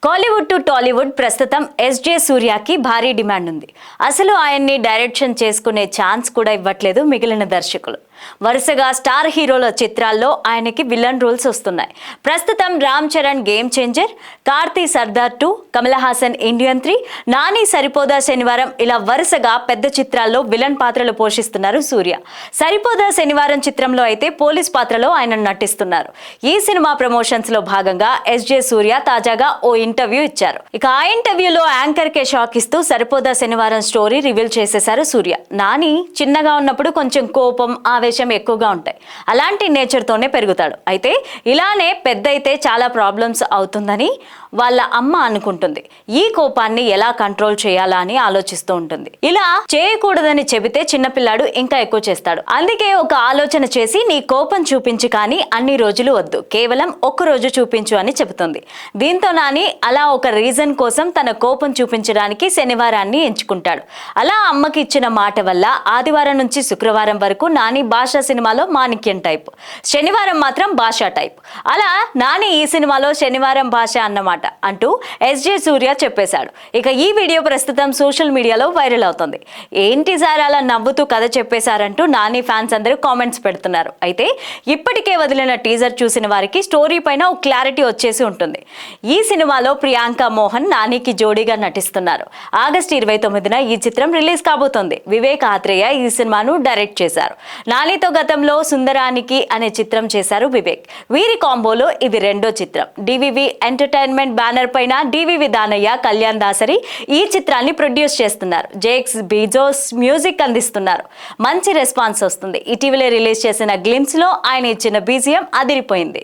Kollywood to Tollywood ప్రస్తుతం SJ సూర్యకి భారీ demand ఉంది. అసలు ఆయన్ని డైరెక్షన్ చేసుకునే ఛాన్స్ కూడా ఇవ్వట్లేదు మిగిలిన దర్శకులు. వరుసగా స్టార్ హీరోల చిత్రాల్లో ఆయనకి విలన్ రోల్స్ వస్తున్నాయి. ప్రస్తుతం Ram Charan game changer, Karthi Sardar 2, Kamal Haasan Indian 3, Nani Saripodhaa Sanivaaram ఇలా వరుసగా పెద్ద చిత్రాల్లో విలన్ పాత్రలు పోషిస్తున్నారు సూర్య. సరిపోదా శనివారం చిత్రంలో అయితే పోలీస్ పాత్రలో ఆయన నటిస్తున్నారు. ఈ సినిమా ప్రమోషన్స్ లో భాగంగా ఎస్జే సూర్య తాజాగా ఓ ఇంటర్వ్యూ ఇచ్చారు. ఇక ఆ ఇంటర్వ్యూలో యాంకర్ కే షాక్ ఇస్తూ సరిపోదా శనివారం స్టోరీ రివీల్ చేసేశారు సూర్య. నాని చిన్నగా ఉన్నప్పుడు కొంచెం కోపం, ఆవేశం ఎక్కువగా ఉంటాయి. అలాంటి నేచర్ తోనే పెరుగుతాడు. అయితే ఇలానే పెద్ద అయితే చాలా ప్రాబ్లమ్స్ అవుతుందని వాళ్ళ అమ్మ అనుకుంటుంది. ఈ కోపాన్ని ఎలా కంట్రోల్ చేయాలా అని ఆలోచిస్తూ ఉంటుంది. ఇలా చేయకూడదని చెబితే చిన్నపిల్లాడు ఇంకా ఎక్కువ చేస్తాడు. అందుకే ఒక ఆలోచన చేసి నీ కోపం చూపించి కానీ అన్ని రోజులు వద్దు, కేవలం ఒక్క రోజు చూపించు అని చెబుతుంది. దీంతో నాని అలా ఒక రీజన్ కోసం తన కోపం చూపించడానికి శనివారాన్ని ఎంచుకుంటాడు. అలా అమ్మకి ఇచ్చిన మాట వల్ల ఆదివారం నుంచి శుక్రవారం వరకు నాని భాషా సినిమాలో మాణిక్యం టైప్, శనివారం మాత్రం భాషా టైప్. అలా నాని ఈ సినిమాలో శనివారం భాష అన్నమాట అంటూ ఎస్జే సూర్య చెప్పేశాడు. ఇక ఈ వీడియో ప్రస్తుతం సోషల్ మీడియాలో వైరల్ అవుతుంది. ఏంటి సార్ అలా నవ్వుతూ కథ చెప్పేశారంటూ నాని ఫ్యాన్స్ అందరూ కామెంట్స్ పెడుతున్నారు. అయితే ఇప్పటికే వదిలిన టీజర్ చూసిన వారికి స్టోరీ పైన ఒక క్లారిటీ వచ్చేసి ఉంటుంది. ఈ సినిమాలో ప్రియాంక మోహన్ నానికి జోడీగా నటిస్తున్నారు. ఆగస్టు 29న ఈ చిత్రం రిలీజ్ కాబోతోంది. వివేక్ ఆత్రేయ ఈ సినిమాను డైరెక్ట్ చేశారు. నానితో గతంలో సుందరానికి అనే చిత్రం చేశారు వివేక్. వీరి కాంబోలో ఇది రెండో చిత్రం. డివివి ఎంటర్టైన్మెంట్ బ్యానర్ పైన డివివి దానయ్య, కళ్యాణ్ దాసరి ఈ చిత్రాన్ని ప్రొడ్యూస్ చేస్తున్నారు. జేక్స్ బీజోస్ మ్యూజిక్ అందిస్తున్నారు. మంచి రెస్పాన్స్ వస్తుంది. ఇటీవలే రిలీజ్ చేసిన గ్లిమ్స్ లో ఆయన ఇచ్చిన బీజిఎం అదిరిపోయింది.